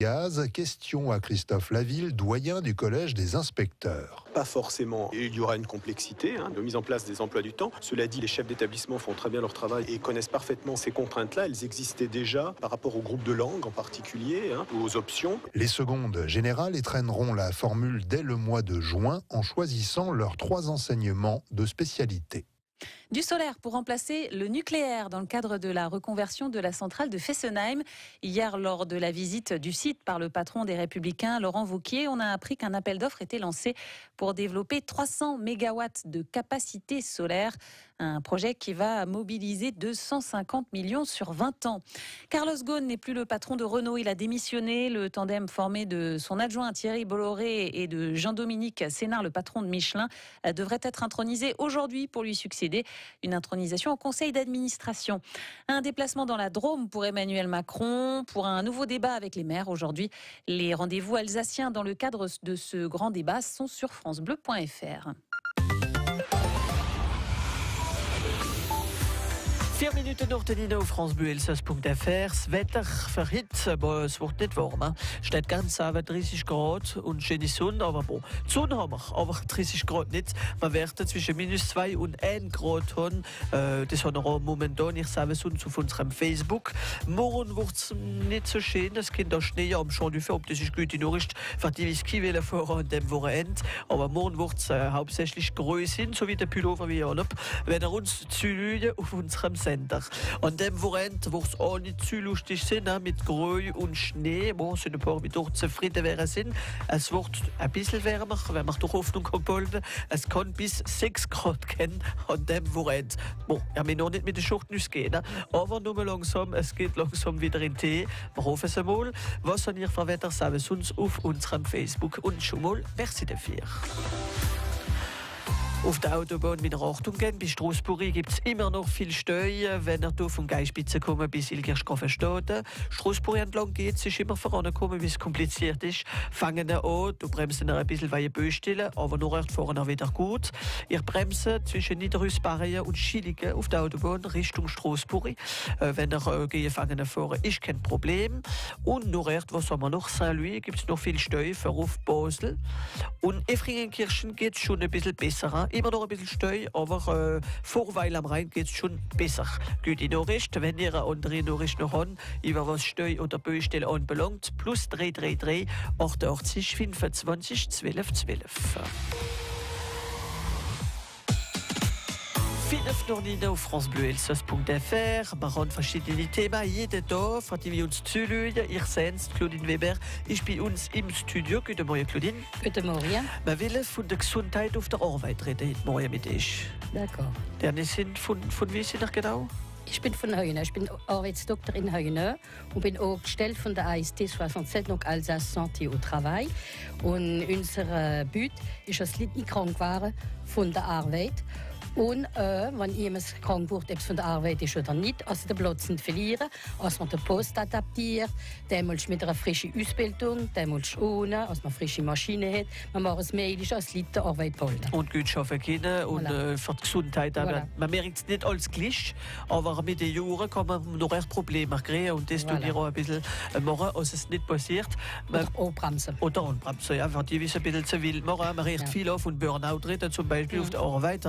Gaz, question à Christophe Laville, doyen du Collège des inspecteurs. Pas forcément. Il y aura une complexité de mise en place des emplois du temps. Cela dit, les chefs d'établissement font très bien leur travail et connaissent parfaitement ces contraintes-là. Elles existaient déjà par rapport au groupe de langue en particulier, aux options. Les secondes générales étraîneront la formule dès le mois de juin en choisissant leurs 3 enseignements de spécialité. Du solaire pour remplacer le nucléaire dans le cadre de la reconversion de la centrale de Fessenheim. Hier, lors de la visite du site par le patron des Républicains, Laurent Wauquiez, on a appris qu'un appel d'offres était lancé pour développer 300 mégawatts de capacité solaire. Un projet qui va mobiliser 250 millions sur 20 ans. Carlos Ghosn n'est plus le patron de Renault. Il a démissionné. Le tandem formé de son adjoint Thierry Bolloré et de Jean-Dominique Sénart, le patron de Michelin, devrait être intronisé aujourd'hui pour lui succéder. Une intronisation au conseil d'administration. Un déplacement dans la Drôme pour Emmanuel Macron, pour un nouveau débat avec les maires aujourd'hui. Les rendez-vous alsaciens dans le cadre de ce grand débat sont sur francebleu.fr. 4 Minuten nach der Nino auf francebleu.fr. Das Wetter für heute, aber es wird nicht warm. Steht ganz auf 30 Grad und schöne Sonne, aber bon. Die Sonne haben wir, aber 30 Grad nicht. Wir werden zwischen -2 und 1 Grad haben. Das haben wir auch momentan. Ich sehe es uns auf unserem Facebook. Morgen wird es nicht so schön. Es gibt da Schnee am Champ du Feu. Das ist gute Nachricht für die, die Ski fahren an dem Wochenende. Aber morgen wird es hauptsächlich grau sein, so wie der Pullover wie ich wenn er uns zulügen auf unserem Sender. An dem Wochenende wird es auch nicht zu lustig sein, mit Grau und Schnee. Bon, sind ein paar, die dort zufrieden wären sind. Es wird ein bisschen wärmer, wenn man durch Hoffnung behalten. Es kann bis 6 Grad gehen an dem Wochenende. Bon, ich habe noch nicht mit den Schurtnüssen gehen, aber nur langsam, es geht langsam wieder in den Tee. Wir hoffen es einmal. Was an ihr für Wetter sagen Sie uns auf unserem Facebook und schon mal, merci dafür. Auf der Autobahn mit Achtung gehen. Bis Straßburg gibt es immer noch viel Stau. Wenn ihr hier von Geispitze kommen bis Ilgerstraße versteht. Straßburg entlang geht es, ist immer vorangekommen, wie es kompliziert ist. Fangen an, du bremst ein bisschen, weil ihr Böstille, aber nur fahren wieder gut. Ihr bremst zwischen Niederrüssbarriere und Schilligen auf der Autobahn Richtung Straßburg. Wenn ihr gehen fangen fahren, ist kein Problem. Und nur was haben wir noch? Saint-Louis gibt es noch viel Stau für auf Basel. Und Effringenkirchen geht es schon ein bisschen besser. Immer noch ein bisschen Stau, aber vor Weil am Rhein geht es schon besser. Gute Nachricht, wenn ihr eine andere Nachricht noch habt, über was Stau oder Baustelle anbelangt, plus 333 88 25 12 12. 5 Nordine auf francebleu.fr. Wir haben verschiedene Themen jeden Tag, für die wir uns zuhören. Ich sehe es, Claudine Weber ist bei uns im Studio. Guten Morgen, Claudine. Guten Morgen. Wir wollen von der Gesundheit auf der Arbeit reden heute Morgen mit euch. D'accord. Deine sind von wie sind ihr genau? Ich bin von Heune. Ich bin Arbeitsdoktor in Heune und bin auch gestellt von der AST 67, donc Alsace Santé au Travail. Und unser But ist, dass Leute nicht krank waren von der Arbeit. Und wenn jemand krank wird, ob es von der Arbeit ist oder nicht, also den Platz nicht verlieren, als man den Post adaptiert, dann muss mit einer frischen Ausbildung, dann muss ohne, als man frische Maschine hat, man macht es möglich, als Leute die Arbeit behalten. Und gut arbeiten können und Voilà. für die Gesundheit. Voilà. Man merkt es nicht alles gleich, aber mit den Jahren kann man noch echt Probleme kriegen und das tun Voilà. wir auch ein bisschen machen, als es nicht passiert. Oder auch bremsen. Oder anbremsen, ja, für die wissen ein bisschen zu wild machen. Man riecht viel auf und Burnout reden, zum Beispiel auf der Arbeit.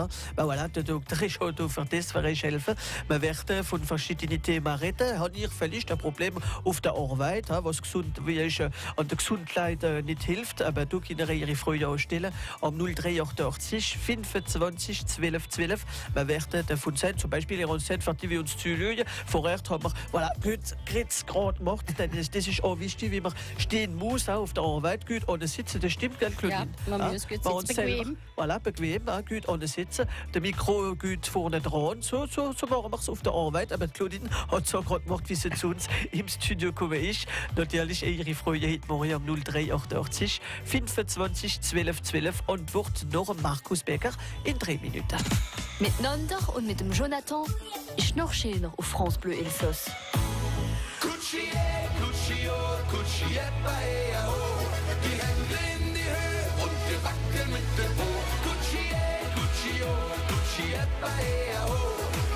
Voilà, der Doktor ist auch da für das, für euch helfen. Wir werden von verschiedenen Themen reden. Habt ihr vielleicht ein Problem auf der Arbeit, was gesund, wie euch an der Gesundheit nicht hilft, aber du kannst ihre Freude ausstellen am 0388 25 12 12. Wir werden davon sein, zum Beispiel in uns für die wir uns zuhören. Vorher haben wir, voilà, gut, gerade gemacht, denn das ist auch wichtig, wie man stehen muss auf der Arbeit, gut ohne Sitzen, das stimmt, gell, Claudine? Ja, man muss gut sitzen, bequem. Voilà, bequem, gut ohne Sitzen. Der Mikro gut vorne dran, so machen wir es auf der Arbeit. Aber Claudine hat so gerade gemacht, wie sie zu uns im Studio gekommen ist. Natürlich ihre Freude heute Morgen am 0388 25 12 12. Antwort noch Markus Becker in 3 Minuten. Miteinander und mit dem Jonathan schnorcheln auf France Bleu Elsass. Die Hände in die Höhe und wir wackeln mit dem Po.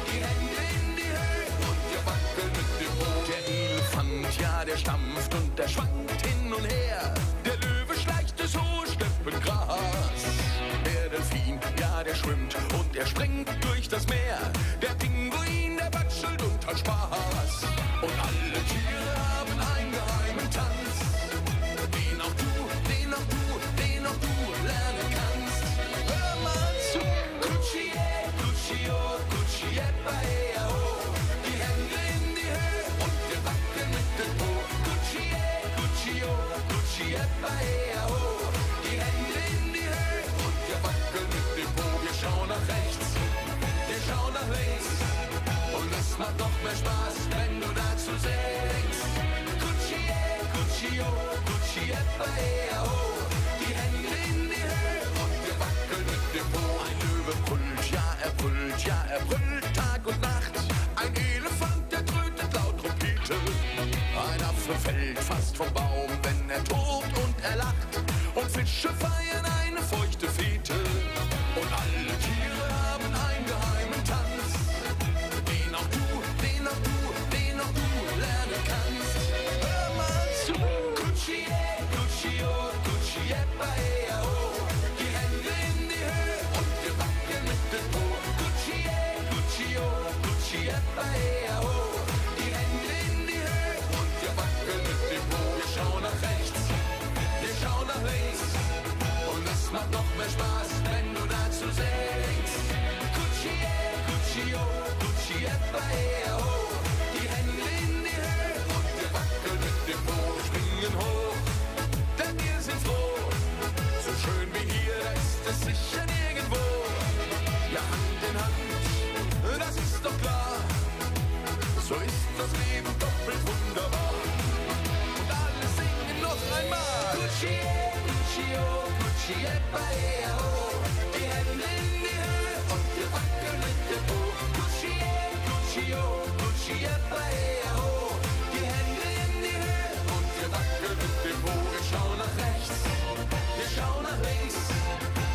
Die Hände in die Höhe und wir wackeln mit dem Po. Der Elefant, ja, der stampft und er schwankt hin und her. Der Löwe schleicht das hohe Steppengras. Der Delfin, ja, der schwimmt und er springt durch das Meer. Der Pinguin, der watschelt und hat Spaß. Und alle Tiere haben einen geheimen Tanz, den auch du, den auch du, den auch du lernen kannst. Hör mal zu, Kutschi, Kutschi, oh, Kutschi, oh. Die Hände in die Höhe und wir wackeln mit dem Po. Kutschi, Kutschi, oh, Kutschi, oh. Die Hände in die Höhe und wir wackeln mit dem Po. Wir schauen nach rechts, wir schauen nach links. Und es macht noch mehr Spaß, wenn du dazu singst. Kutschi, Kutschi, oh, Kutschi, oh. Die Hände in die Höhe und wir wackeln mit dem Po. Ein Löwe brüllt, ja, er brüllt, ja, er brüllt Tag und Nacht. Ein Elefant, der trötet laut Trompete. Ein Affe fällt fast vom Baum, wenn er tobt und er lacht. Und Fische feiern eine feuchte Fete. Und alle Tiere haben einen geheimen Tanz, den auch du, den auch du, den auch du lernen kannst. Hör mal zu, Kutschi, Kutschi, oh, Kutschi, oh. Die Hände in die Höhe und wir wackeln mit dem Po. Kutschi, Kutschi, oh, Kutschi, oh. Die Hände in die Höhe und wir wackeln mit dem Po. Wir schauen nach rechts, wir schauen nach links. Und es macht noch mehr Spaß, wenn du dazu singst. Kutschi, Kutschi, oh, Kutschi, oh. Die Hände in die Höhe und wir wackeln mit dem Po. Wir springen hoch, denn wir sind froh. So schön wie hier, da ist es sicher nirgendwo. Ja, Hand in Hand, das ist doch klar. So ist das Leben doppelt wunderbar. Und alle singen noch einmal. Kutschi, Kutschi, oh, Kutschi, oh. Die Hände in die Höhe und wir wackeln mit dem Po. Kutschi, Kutschi, oh, Kutschi, oh. Die Hände in die Höhe und wir wackeln mit dem Po. Wir schauen nach rechts, wir schauen nach links.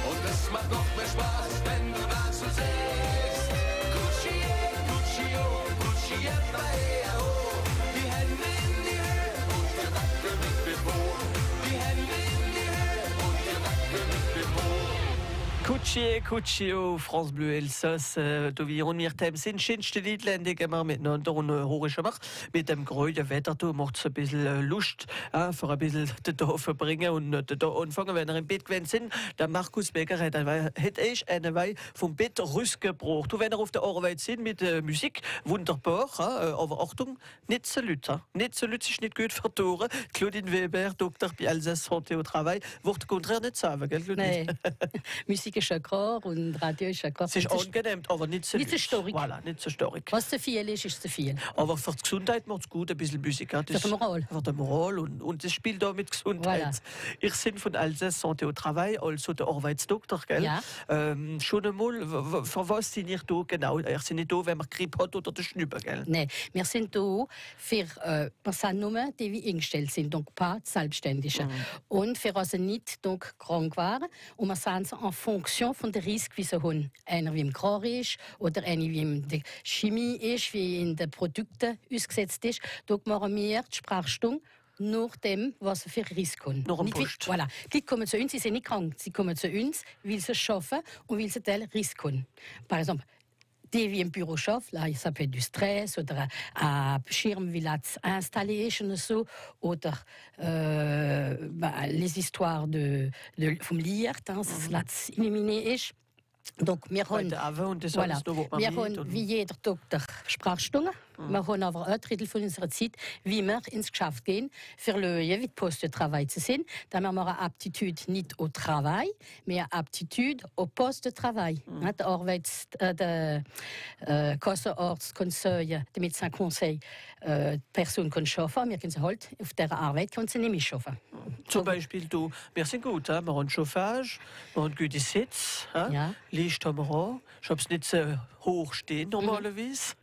Und es macht noch mehr Spaß, wenn du dazu singst. Kutschi, Kutschi, oh, Kutschi, oh. Die Hände in die Höhe und wir wackeln mit dem Po. Die Hände in die Höhe und wir wackeln mit dem Po. Kutschi, oh, France Bleu Elsass, da wir und mir dem sind schönste Liedländer immer miteinander und horische Mach. Mit dem grünen Wetter, da macht es ein bisschen Lust, für ein bisschen den Tag verbringen und da anfangen, wenn er im Bett gewesen sind. Der Markus Becker hätte ich eine Weile vom Bett rausgebracht. Und wenn er auf der Arbeit sind mit Musik, wunderbar, aber Achtung, nicht so laut. Nicht so laut, ist nicht gut für die Ohren. Claudine Weber, Doktor bei Alsace Santé au Travail, wird konträr nicht sagen, gell, Claudine? Nein, Musik ist Akkord und Radio ist Akkord. Es ist angenehm, aber nicht so nicht so stark. Voilà, nicht so stark. Was zu viel ist, ist zu viel. Aber für die Gesundheit macht es gut, ein bisschen Musik. Für die Moral. Für die Moral und das spielt auch mit Gesundheit. Voilà. Ich bin von Alsace Santé au Travail, also der Arbeitsdoktor, gell? Ja. Schon einmal, für was sind ihr da genau? Ihr seid nicht da, wenn man Grippe hat oder den Schnüpper, gell? Nein, wir sind da für Personen, die wie eingestellt sind, donc pas Selbstständige. Und für uns nicht donc krank waren. Und wir sind en fonction von der Risiko, wie sie haben. Einer wie im Krar ist oder einer wie in der Chemie ist, wie in den Produkten ausgesetzt ist. Donc machen wir die Sprechstunde nach dem, was sie für Risiko haben. Nach dem Post. Voilà. Die kommen zu uns, sie sind nicht krank. Sie kommen zu uns, weil sie arbeiten und weil sie Teil Risiko haben. Par exemple, die wie im Büro arbeiten, là, ça peut être du stress oder ein Schirm, wie das installé ist und so, oder les histoires vom Licht, das illuminé ist. Donc, wir haben, voilà, wir haben wie jeder Doktor Sprechstunden. Wir haben aber ein Drittel von unserer Zeit, wie wir ins Geschäft gehen, für Leute, wie die Poste de Travail zu sein. Dann haben wir eine Aptitude nicht au Travail, mais eine Aptitude au Poste de Travail. Der Kassenarzt kann sagen, der Médecin Conseil, die Person kann arbeiten, wir können sie halt auf dieser Arbeit können sie nicht mehr arbeiten. Zum Beispiel, wir sind gut, wir haben Chauffage, wir haben gute Sitz, ja. Licht haben wir auch. Ich habe es nicht so hoch stehen normalerweise.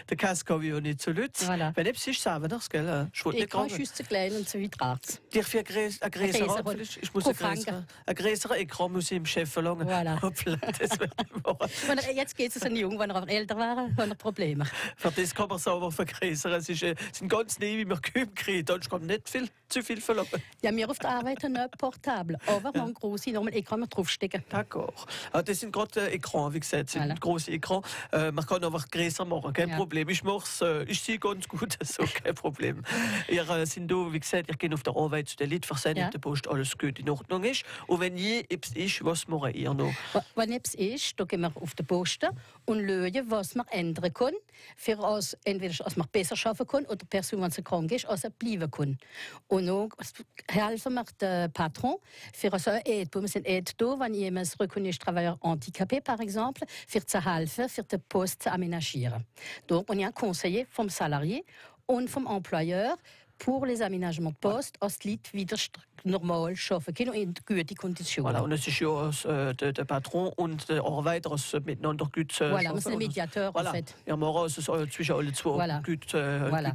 Der das kann ich auch nicht so Leute. Voilà. Wenn etwas ist, sagen wir das, gell? Ich wollte nicht Ekran gerade. ist zu klein und zu weit raus. Dir für ein größerer, ich muss ein größerer Ekran muss ich im Chef verlangen. Voilà. Hoppla, das wird nicht machen. Jetzt geht es an Jungen, wenn er älter war, haben er Probleme. Für das kann man es aber vergrößern. Es sind ganz neu, wie wir Küben kriegen. Dann kann man nicht zu viel verlangen. Ja, wir auf der Arbeit haben ein Portable, aber man große normal Ekran draufstecken. D'accord. Das sind gerade Ekran, wie gesagt, sind Voilà. große Ekran. Man kann aber größer machen, kein Ja. Problem. Ich sehe ganz gut, so kein Problem. Ihr sind da, wie gesagt, ihr geht auf der Arbeit zu der Leute versenden, Ja. der Post, alles gut in Ordnung ist. Und wenn je etwas ist, was macht ihr noch? Wenn etwas ist, da gehen wir auf die Post und schauen, was wir ändern können, für uns, entweder als wir besser arbeiten können oder die Person, wenn sie krank ist, als sie bleiben kann. Und auch helfen wir dem Patron für uns Aide. Wir sind Aide da, wenn jemand reconnu travailleur handicapé, par exemple, für zu helfen, für den Post zu aménagieren. Donc, on y a un conseiller vom Salarié und vom Employeur pour les aménagements de poste, als die Leute wieder normal arbeiten können und in guten Konditionen. Voilà, und es ist ja der Patron und der Arbeiter miteinander gut Voilà, wir sind Mediateur, en fait. Ja, machen es zwischen alle zwei Voilà. gut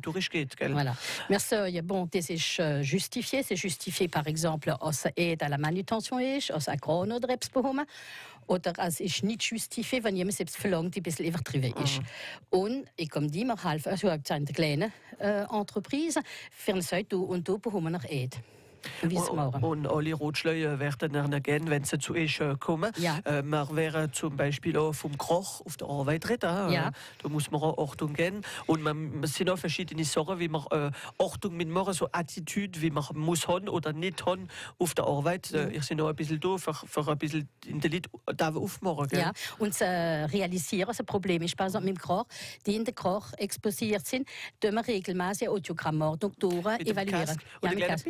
durchgeht. Gell? Voilà. Merci. Bon, das ist justifié. C'est justifié, par exemple, als Aide à la manutention ist, als ein Kran oder etwas bekommen. Oder es ist nicht justifié, wenn jemand selbst verlangt, ein bisschen übertrieben ist. Und, ich komme die, wir helfen, also in der kleinen Entreprise, für eine Seite und da bekommen wir Aide. Und alle Ratschläge werden dann gerne, wenn sie zu euch kommen. Ja. Wir wären zum Beispiel auch vom Krach auf der Arbeit reden. Ja. Da muss man auch Achtung geben. Und es sind auch verschiedene Sachen, wie man Achtung mitmachen, so Attitüde, wie man muss haben oder nicht haben auf der Arbeit. Ich bin auch ein bisschen da, für ein bisschen in der Leute aufmachen. Gell? Ja, und realisieren, das Problem ist, par exemple, mit dem Krach, die in der Krach exposiert sind, tun wir regelmäßig Audiogramme, Doktoren evaluieren. Ja, mit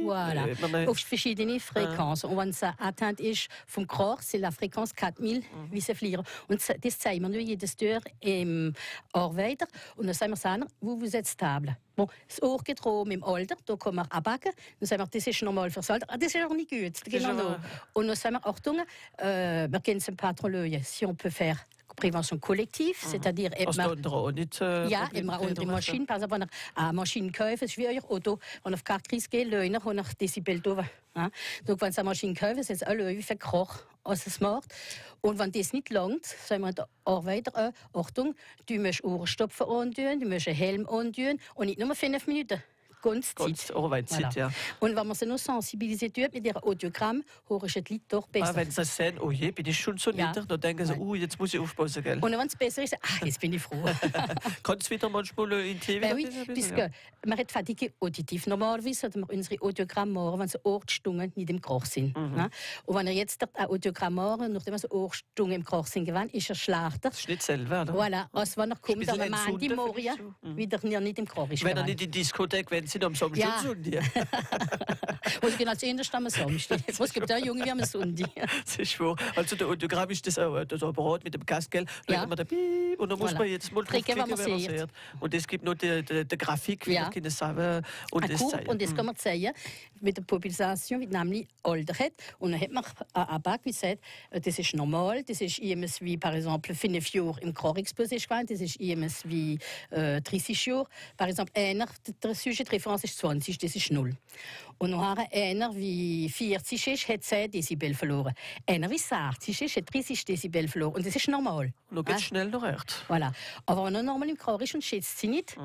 Voilà. Auf verschiedene Frequenzen. Und wenn es atteint ist vom Krach, c'est la fréquence 4000, wie sie fliegen. Und das zeigen wir nur jedes Tür im Arbeiter. Und dann sagen wir, vous êtes stable. Bon, das Ohr geht rum im Alter, da kann man abbacken. Dann sagen wir, das ist normal fürs Alter. Das ist auch nicht gut. Genau. Und dann sagen wir, Achtung, wir können zum Patron schauen, si on peut faire prévention collective, c'est-à-dire ja, eben andere Maschinen, par exemple, wenn eine Maschine kauft, ist wie euer Auto, wenn auf keine Krise geht, löhnen und nach Dezibel drüber. Ja? Donc, wenn Sie eine Maschine kaufen, ist es alle wie viel Krach, als es macht. Und wenn das nicht langt, sagen wir der Arbeiter, Achtung, du musst Ohrenstopfen antun, du musst einen Helm antun und nicht nur 5 Minuten. Ganz Arbeitszeit, voilà. Ja. Und wenn man sie noch sensibilisiert mit ihrem Audiogramm, hören sie die Leute doch besser. Wenn sie sehen, oh je, bin ich schon so nieder, dann denken sie, jetzt muss ich aufpassen. Gell? Und wenn es besser ist, jetzt bin ich froh. Kannst du wieder manchmal in TV? Oui, puisque man hat Fatigue auditiv. Normalerweise sollten wir unsere Audiogramme machen, wenn sie Ohrstungen nicht im Krach sind. Ja? Und wenn er jetzt ein Audiogramm machen, nachdem sie Ohrstungen im Krach sind gewandt, ist er schlechter. Das ist nicht selber, oder? Voilà, als wenn er kommt, am Ende morgen wieder nicht im Krach ist. Wenn er nicht in die Diskothek, wenn sie am Samstag ja. Was geht als Innerst am Samstag? Was gibt da Junge wie am Sonntag? Das ist wahr. Also der Audiogramm ist das Apparat mit dem Kasten, ja. Man da Piep, und dann muss man jetzt mal draufklicken, wenn man sieht. Und es gibt noch die Grafik, wie man kann sagen. Und das zeigen. Und das kann man zeigen, mit der Population, wie nämlich Alter hat. Und dann hat man ein Back, wie gesagt, das ist normal, das ist jemand wie, par exemple, 5 Jahre im Krach exposé, das ist jemand wie 30 Jahre. Par exemple, der Sujet de référence ist 20, das ist 0. Und nachher einer wie 40 ist, hat 10 Dezibel verloren. Einer wie 60 ist, hat 30 Dezibel verloren. Und das ist normal. Und dann geht es schnell noch echt. Voilà. Aber wenn er normal im Krach ist und schätzt sie nicht,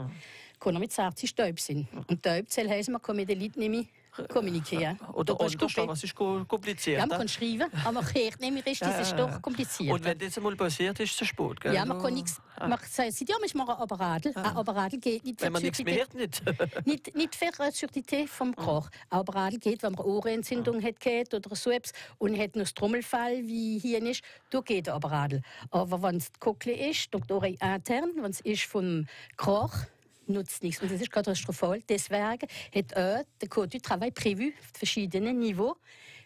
kann er mit 60 taub sein. Und taub soll heißen, man kann mit den Leuten nicht mehr kommunizieren. Oder anders, was ist kompliziert. Ja, man kann schreiben, aber man hört nicht mehr richtig, das ist doch kompliziert. Und wenn das einmal passiert, ist es zu spät, gell? Ja, man kann nichts, man sagt, ja, ich mache ein Apparadel. Ein Apparadel geht nicht für wenn man nichts mehr hört, nicht. nicht für die Surdität vom Krach. Ein Apparadel geht, wenn man Ohrenentzündung hat oder so etwas und hat noch Trommelfall, wie hier nicht, da geht ein Apparadel. Aber wenn es Cochlea ist, Dr. intern, wenn es ist vom Krach, nutzt nichts. Und das ist katastrophal. Deswegen hat auch der Code du Travail prévu auf verschiedenen Niveaux,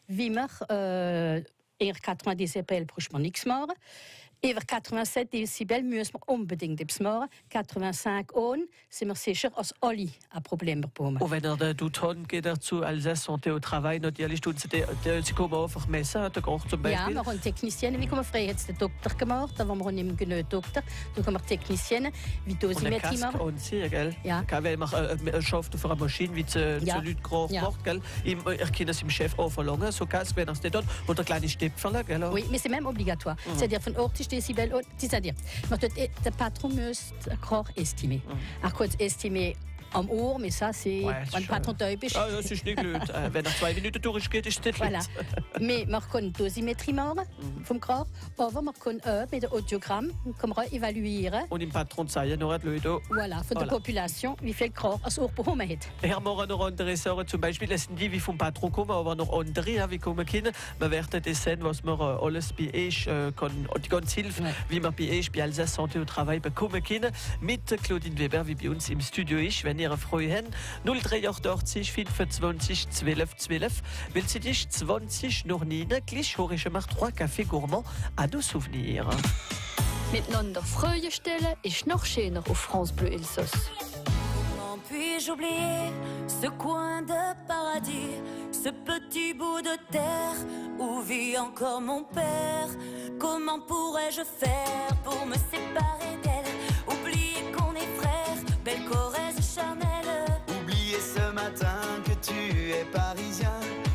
wie man eher 80 Dezibel braucht man nichts machen. Über 87 Dezibel müssen wir unbedingt etwas machen. 85 Ohren sind wir sicher, dass alle ein Problem bekommen. Und wenn du Ton geht dazu Alsace Santé au Travail, natürlich tun sie kommen einfach messen, der Koch zum Beispiel. Ja, wir haben Technicienne, wie wir früher jetzt den Doktor gemacht, da haben wir nicht mehr Doktor, da haben wir Technicienne, wie Dosimetrie machen. Und sie, gell? Ja. Weil man schafft auf einer Maschine, wie zu Leuten groß macht, gell? Ich kann es im Chef auch verlangen, so Kasse, wenn er es nicht tut, und der kleine Stipferle, gell? Oui, mais c'est même obligatoire. C'est-à-dire von 80 Dezibel, c'est-à-dire, der Patron muss den Krach estimer. Er kann estimer am Ohr, mais ça, c'est wenn der Patron taub ist. Ah, das ist nicht gut. Wenn er 2 Minuten durchgeht, ist das nicht Voilà. Mais man kann Dosimetrie machen vom Krach, aber man kann auch mit dem Audiogramm evaluieren. Und im Patron sagen, noch ein Leute. Voilà, von der Population, wie viel Krach das Ohr bekommen hat. Hier haben wir noch andere Sachen, zum Beispiel, das sind die, wie vom Patron kommen, aber noch andere, wie kommen können. Wir werden das sehen, was wir alles bei euch die ganze Hilfe, wie wir bei euch bei Alsace Santé au Travail bekommen können, mit Claudine Weber, wie bei uns im Studio ist, wenn ihr Freude habt. 083 25 12 12. Weil sie dich 20 noch nie, gleich höre ich mal 3 Cafés gourmands à nos souvenirs. Miteinander Freude stellen ist noch schöner auf France Bleu Elsass. Comment puis-je oublier ce coin de paradis, ce petit bout de terre où vit encore mon père? Comment pourrais-je faire pour me séparer d'elle? Oublier qu'on est frères, belle Corrèze charnelle. Oublier ce matin que tu es parisien,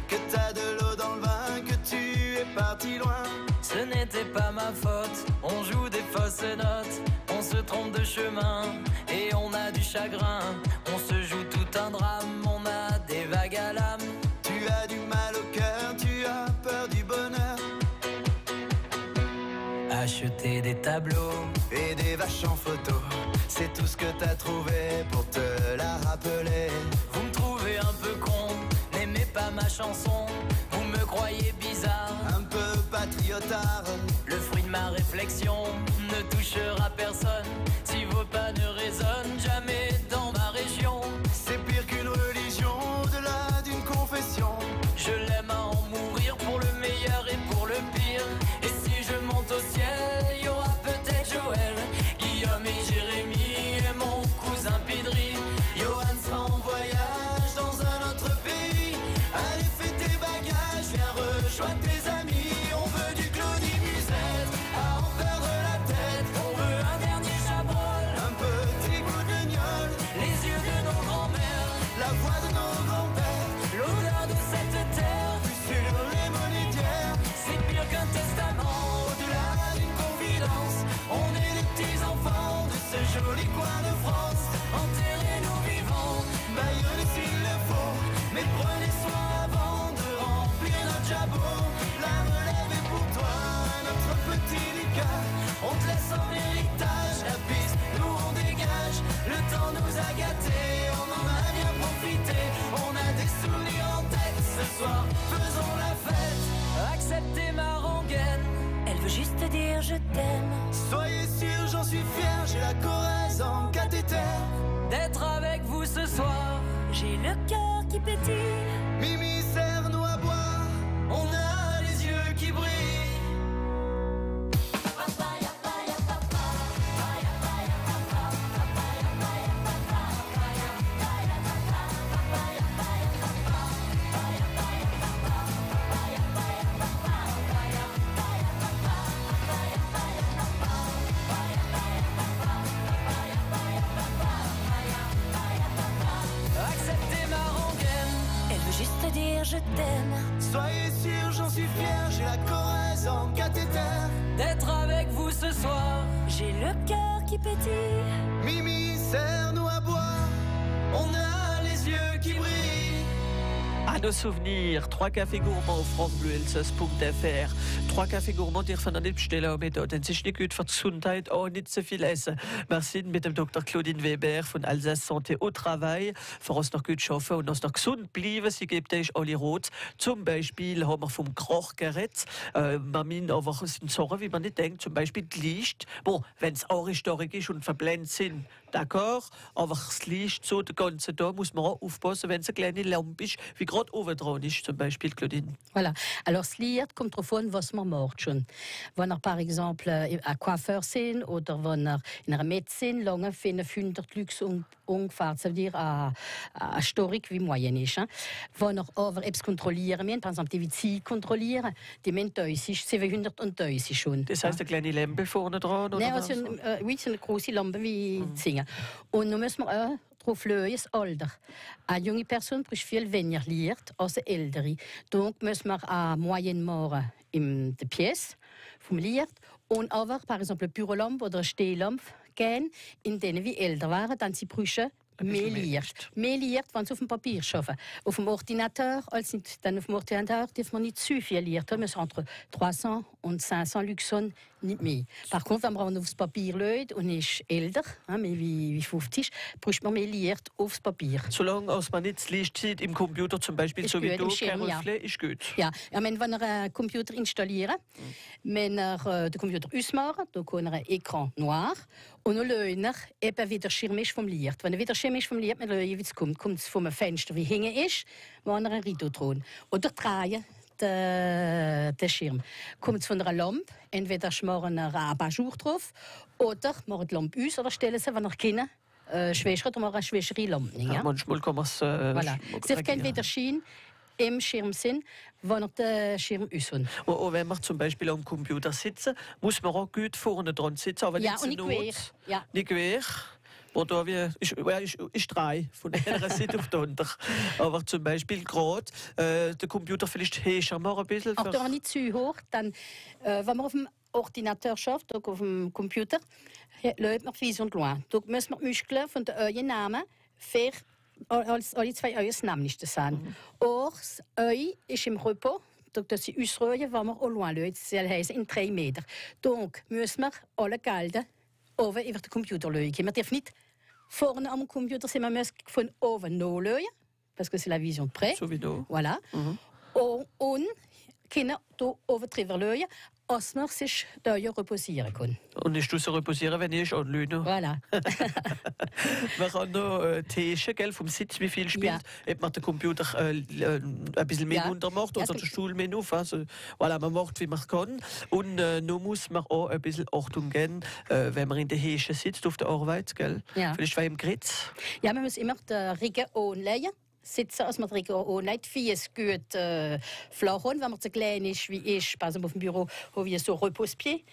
que t'as de l'eau dans le vin, que tu es parti loin. Ce n'était pas ma faute, on joue des fausses notes, on se trompe de chemin et on a du chagrin. On se joue tout un drame, on a des vagues à l'âme. Tu as du mal au cœur, tu as peur du bonheur. Acheter des tableaux et des vaches en photo, c'est tout ce que t'as trouvé pour te la rappeler. Vous me trouvez un peu con, n'aimez pas ma chanson, vous me croyez bizarre, un peu patriotard. Le fruit de ma réflexion ne touchera personne si vos pas ne résonnent jamais dans ma région. C'est pire qu'une religion, au-delà d'une confession. Je l'aime à en mourir pour le meilleur et pour le pire. Et si je monte au ciel, il y aura peut-être Joël, Guillaume et Jérémy et mon cousin Pidri. Johan sera en voyage dans un autre pays. Allez, fais tes bagages, viens rejoindre tes amis. On veut du Claudie Musette, à en perdre la tête. On veut un dernier chabrol, un petit bout de gnôle, les yeux de nos grands-mères, la voix de nos grands-pères, l'odeur de cette terre, vue sur les monétières. C'est pire qu'un testament, au-delà d'une confidence. On est les petits enfants de ce joli coin de France. enterrez-nous vivants, Baillonnez s'il le faut, mais prenez soin avant de remplir notre jabot. La relève est pour toi, notre petit Lucas. On te laisse en héritage la piste, nous on dégage. Le temps nous a gâtés, on en a bien profité. On a des souvenirs en tête, ce soir faisons la fête. acceptez ma rengaine, elle veut juste dire je t'aime. Soyez sûrs, j'en suis fier, j'ai la Corrèze en cathéter. D'être avec vous ce soir, j'ai le cœur qui pétille. Mimi, serre-nous à boire, on a les yeux qui brillent. Acceptez ma rengaine, elle veut juste dire je t'aime. Soyez sûrs, j'en suis fier, j'ai la Corrèze en cathéter. D'être avec vous ce soir, j'ai le cœur qui pétille. Mimi, serre-nous à boire, on a les yeux qui brillent. À nos souvenirs, 3 Cafés gourmands auf francebleuelsass.fr. 3 Cafés gourmands, die von der Liebsteller mit, denn es ist nicht gut für die Gesundheit, auch nicht so viel essen. Wir sind mit dem Dr. Claudine Weber von Alsace Santé au Travail, für uns noch gut arbeiten und uns noch gesund bleiben. Sie gibt euch alle Rot. Zum Beispiel haben wir vom Krach geredet. Man muss aber sind Sachen, wie man nicht denkt, zum Beispiel die Licht. Bon, wenn es auch historisch ist und verblendet sind, d'accord, aber das Licht so, der ganze Tag muss man auch aufpassen, wenn es eine kleine Lampe ist, wie gerade oben dran ist, zum Beispiel, Claudine. Voilà. Alors, das Lied kommt darauf an, was man macht schon. Wenn er, par exemple, ein Coiffeur sind oder wenn er in einer Medizin lange 500 Leute ungefähr, das veut dire eine Historik wie moyen ist. Wenn er aber etwas kontrollieren will, par exemple, die Vizien kontrollieren, die müssen 730 schon. Das heisst, eine kleine Lampe vorne dran? Nein, also, oui, so eine große Lampe wie Zinger. Und dann müssen wir auch darauf schauen, das Alter. Eine junge Person braucht viel weniger Licht als eine ältere. Donc müssen wir eine Moyenne machen in der Pièce vom Licht. Und aber, par exemple, eine Bürolampe oder eine Stehlampe gehen, in denen wir älter waren, dann sie brauchen mehr Licht. Mehr Licht, wenn sie auf dem Papier arbeiten. Auf dem Ordinateur, dann auf dem Ordinateur darf man nicht zu viel Licht haben, entre 300 und 500 Luxon, nicht mehr. Par contre, wenn man aufs Papier schaut und ist älter, wie 50, braucht man mehr Licht aufs Papier. Solange als man nicht das Licht sieht im Computer, zum Beispiel, ist so wie du, Caroline, ist gut. Ja, wenn er einen Computer installieren, wenn er den Computer ausmachen, dann kann er ein Écran noir und dann schauen er eben, wie der Schirm ist vom Licht. Wenn er wieder Schirm ist vom Licht, dann schauen, wie es kommt. Kommt es vom Fenster, wie hinten ist, wenn er ein Rideau dran. Oder drehen den Schirm. Kommt es von einer Lampe, entweder schmaren wir ein Abat-Jour drauf, oder machen die Lampe aus, oder stellen sie, wenn er keine schwächer, dann machen wir eine schwächere Lampe. Ja, manchmal kann man es voilà. Es darf kein Widerschein im Schirm sind, wenn er den Schirm aushält. Und wenn wir zum Beispiel am Computer sitzen, muss man auch gut vorne dran sitzen, aber ja, nicht und nicht quer. Ja. Nicht quer. Oder ist drei von einer Seite auf die andere. Aber zum Beispiel gerade der Computer vielleicht höher mal ein bisschen. Auch da nicht zu hoch. Dann, wenn man auf dem Ordinateur schafft, auf dem Computer, läuft man Vision loin. Da müssen wir die Muskeln von den Augen nehmen, für alle 2 Augen das Nämlichste sein. Or, das Auge ist im Repos. Das sie ausruhen, wenn wir au loin schauen. Das heisst in 3 Meter. Donc müssen wir alle Gelder oben über den Computer schauen. Man darf nicht vorne am Computer sein, man muss von oben noch schauen, parce que c'est la vision de près. So wie du. Voilà. Und können hier oben drüber schauen, als man sich da reposieren kann. Und ich tue so reposieren, wenn ich anlüne. Voilà. Man kann noch Tische, gell, vom Sitz, wie viel spielt. Ja. Ob man den Computer ein bisschen mehr runtermacht oder den Stuhl mehr auf. Also, voilà, man macht, wie man kann. Und noch muss man auch ein bisschen Achtung geben, wenn man in der Tische sitzt, auf der Arbeit. Gell? Ja. Vielleicht war im Gritz. Ja, man muss immer den Rücken anlegen. Sitzen, als man trinken auch nicht Fies gut flach und wenn man so klein ist wie ich, bei auf dem Büro habe ich so Repose-Pied.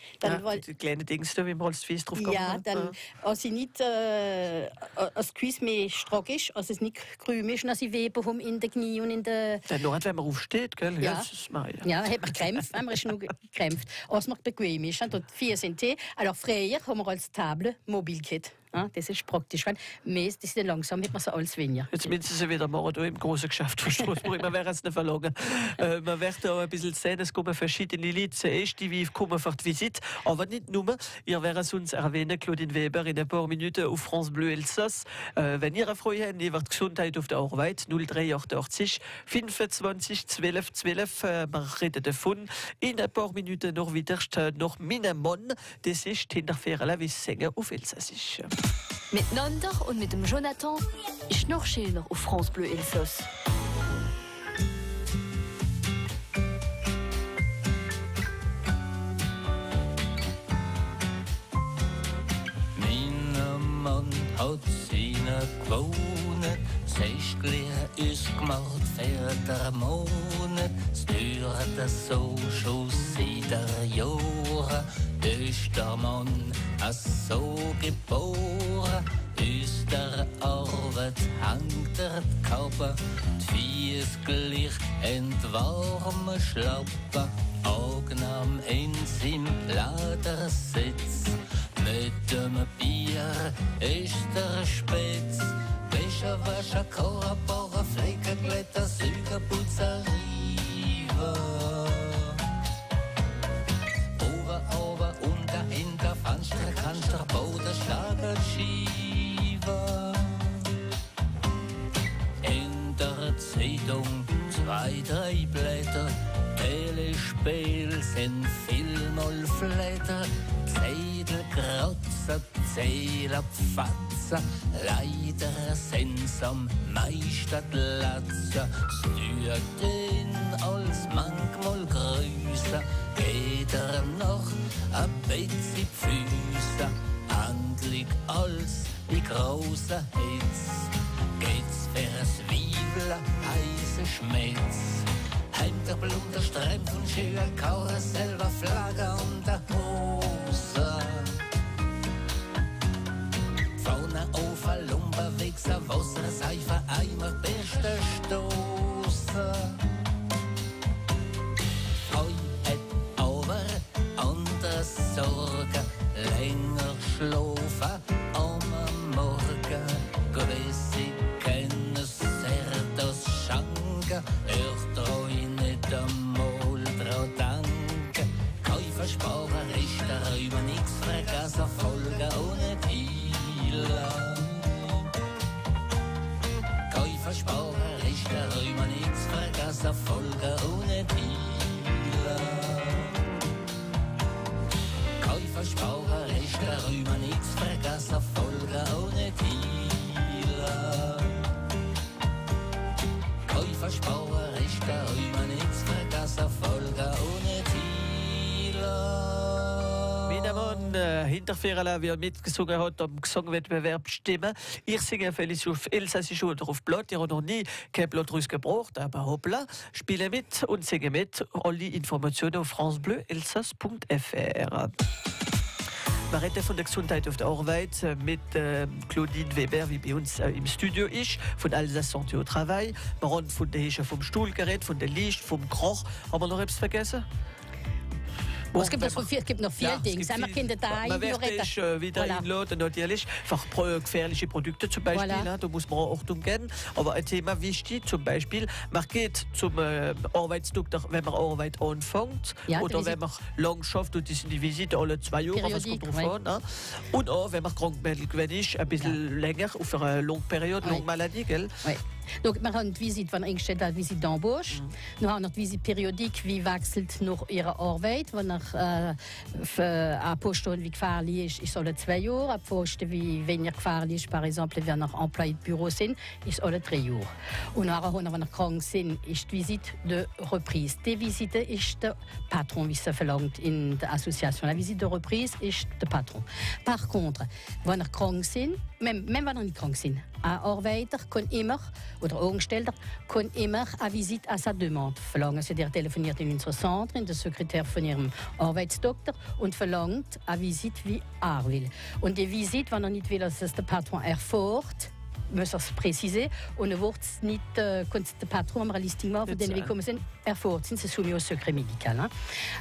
Die kleinen Dinge, wie man als Fies drauf kommt. Ja, dann, als ich nicht als Quiz mehr stark ist, als es nicht grün ist, als ich Weben haben in den Knie und in den... Dann nur, wenn man aufsteht, gell? Ja, hat man gekämpft, man ist nur gekämpft. Als man bequem ist, dort 4 sind die. Alors, früher haben wir als Table mobil gehabt. Das ist praktisch, weil meist ist langsam, hat man so alles weniger. Jetzt müssen Sie wieder machen, im großen Geschäft von Straßburg. Man wäre es nicht verloren. Man wird auch ein bisschen sehen, es kommen verschiedene Leute zuerst, die kommen für die Visite. Aber nicht nur. Ihr werdet uns erwähnen, Claudine Weber, in ein paar Minuten auf France Bleu Elsass. Wenn ihr eine Freude habt, ihr Gesundheit auf der Arbeit, 0388 25 12 12. Wir reden davon. In ein paar Minuten noch wieder noch Minemon. Das ist Hinterfährle, wie singen auf Elsassisch. Mit Nonder und mit dem Jonathan Schnorcheln auf France Bleu Elsass. Mein Mann hat seine gewohnt, 6 Glehr ist gemacht für der Monat. Es dauert so schon seit der Jahre. Ist der Mann so geboren, aus der Arbeit hängt der Körper, die Fies gleich entwarme Schlappen, angenehm in seinem Ledersitz. Mit dem Bier ist der Spitz, Wäsche, Korabore, Flecken, Glätter, Süger, Putzer, kannst der Boden schlagen Schieber. In der Zeitung 2, 3 Blätter, Telespiel sind vielmal Flatter, Zettel kratzen, Zähler pfatzen, leider sind's am meisten Glatze. den als manchmal größer, geht noch ein bisschen Füße, endlich als die große Hitz, geht's fürs Zwiebel, heiße Schmitz. Heim der blunter Strempf und schöner Karussell war Flagge und der Hose. Vorne auf ein Lumberwichser, Wasser, Seife, Eimer, beste Stoße. Heu et over und das Sorge, länger schlafen am Morgen. Gewiss, ich kenne sehr das Schanken, hört euch nicht einmal dran denken. Käufer, Sparer, Richter, über nichts vergessen, Folgen ohne Dealer. Käufer, Sparer, Richter, über nichts vergessen, Folgen ohne Dealer. Käufer, Sparer, Richter, über nichts vergessen, Folgen ohne Dealer. Käufer, Sparer, Richter, über nichts vergessen, Folgen ohne Dealer. Wiedemann, Hinterfehler, wie er mitgesungen hat, am Gesangwettbewerb Stimme. Ich singe Felice auf Elsassisch oder auf Blatt. Ich habe noch nie kein Blatt gebraucht, aber hoppla. Spiele mit und singe mit. Alle Informationen auf francebleuelsass.fr. Wir reden von der Gesundheit auf der Arbeit mit Claudine Weber, wie bei uns im Studio ist, von Alsace Santé au Travail. Wir haben von der Hische vom Stuhl geredet, von der Licht, vom Kroch. Haben wir noch etwas vergessen? Es gibt noch viele Dinge. Man wird wieder einladen, natürlich. Gefährliche Produkte zum Beispiel, da muss man auch umgehen. Aber ein Thema wichtig, zum Beispiel, man geht zum Arbeitsdoktor, wenn man Arbeit anfängt, oder wenn man lang schafft, und das sind die Visite alle 2 Jahre, was kommt drauf an. Und auch, wenn man krank ist, ein bisschen länger, auf eine lange Periode, lange Maladie, gell? Donc, wir haben die Visite, wenn eingestellt hat, Visite d'Embauche. Wir haben noch die Visite periodique, wie wechselt noch ihre Arbeit. Wenn ein Poste wie gefährlich ist alle 2 Jahre. Ein Poste wie weniger gefährlich ist, par exemple, wenn wir Employé de Büro sind, ist alle 3 Jahre. Und nachher, wenn wir krank sind, ist die Visite de Reprise. Die Visite ist der Patron, wie es verlangt in der Association. La Visite de Reprise ist der Patron. Par contre, wenn wir krank sind, même wenn wir nicht krank sind, ein Arbeiter kann immer, oder Angestellter, kann immer eine Visite à sa demande verlangen. Also der telefoniert in unser Centre, in der Sekretär von ihrem Arbeitsdoktor und verlangt eine Visite, wie er will. Und die Visite, wenn er nicht will, dass es der Patron erfährt, muss er es präzisieren. Und er wird es nicht, kann der Patron am Listing machen, von denen wir kommen sind, erfährt sind, c'est soumis au secret médical. Hein.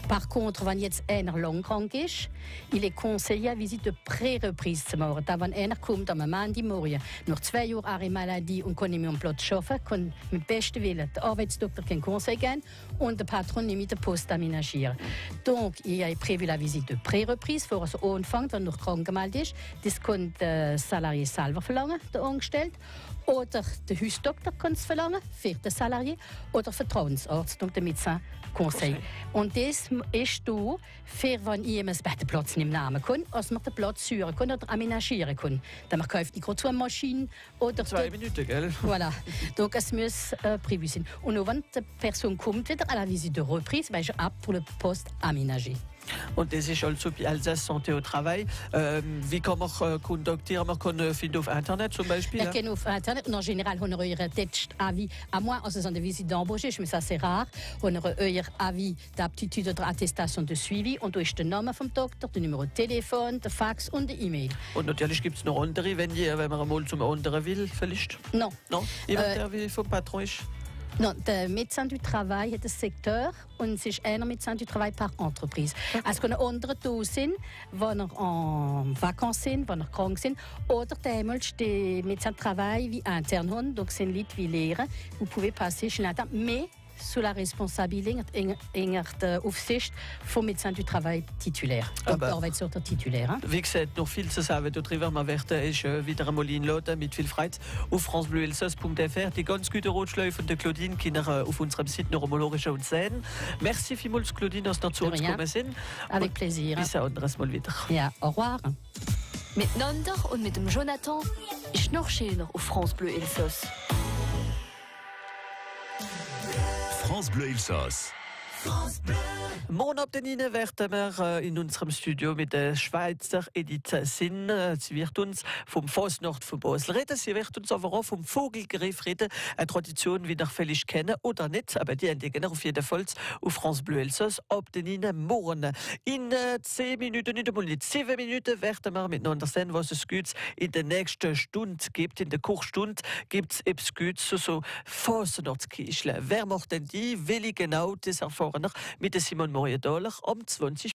Par contre, wenn jetzt einer lang krank ist, il est conseillé, eine Visite de Pré-Reprise zu machen. Da, wenn einer kommt am Montagmorgen, nach 2 Jahren Arrêt Maladie und kann nicht mehr am Platz arbeiten, kann mit bestem Willen der Arbeitsdoktor keinen Conseil geben und der Patron nicht mit der Post aménagieren. Donc, il y a prévu la visite de Pré-Reprise, vor er anfängt, wenn er noch krank gemeldet ist. Das kann der Salarié selber verlangen, der Angestellte. Oder der Hausdoktor kann es verlangen, für den Salarié, oder Vertrauensarzt, donc der Médecin Conseil. Und das ist da, für wenn jemand den Platz nicht nehmen kann, als man den Platz führen kann oder aménagieren kann. Dann man kauft die große Maschine oder 2 Minuten, gell? Voilà. Donc es muss prévu sein. Und wenn die Person kommt wieder à la visite de reprise, ben je apte pour le poste aménagé. Und das ist also bei Alsace Santé au Travail. Wie kann man kontaktieren? Man kann finden auf Internet zum Beispiel? Man kann auf Internet. Und en général, on a euer Test-Avis. À moins, en faisant des visites d'embauche, mais ça c'est rare. On a euer Avis d'aptitude oder Attestation de suivi. Und da ist der Name vom Doktor, der Nummer de Telefon, der Fax und der E-Mail. Und natürlich gibt es noch andere, wenn man mal zum anderen will, vielleicht? Non. Non? Jemand, der wie vom Patron ist? Non, der Médecin du Travail hat ein Sektor und es ist einer Médecin du Travail par Entreprise. Es können andere da sind, wenn er en Vacances sind, wenn er krank sind, oder damals die Médecin du Travail wie interne haben, donc sind Leute wie Lehrer, vous pouvez passer chez l'interne, mais sous la responsabilité enger der Aufsicht vom Médecin du Travail titulaire. Donc der Arbeitsort titulaire. Wie gesagt, noch viel zu sagen darüber. Man wird wieder einmal einladen mit viel Freude auf francebleuelsass.fr. Die ganz gute Rotschläufe von der Claudine, die auf unserem Site noch einmal und sehen. Merci vielmals, Claudine, dass du zu uns gekommen sind. Avec plaisir. Bis ein anderes Mal wieder. Ja, au revoir. Miteinander und mit dem Jonathan ist noch schöner auf France Bleu Elsass. France Bleu Elsass. Morgen ab den Ihnen werden wir in unserem Studio mit der Schweizer Edith Sinn. Sie wird uns vom Fasnacht von Basel reden. Sie wird uns aber auch vom Vogelgriff reden. Eine Tradition, wie wir vielleicht kennen oder nicht. Aber die entdecken auf jeden Fall auf France Bleu Elsass ab den Ihnen morgen. In 10 Minuten, nicht einmal in 7 Minuten, werden wir miteinander sehen, was es Gutes in der nächsten Stunde gibt. In der Kochstunde gibt es etwas Gutes, so Fasnachtskichle. Wer macht denn die? Welche genau? Das erfahren wir mit Simon Moriadaler am 20.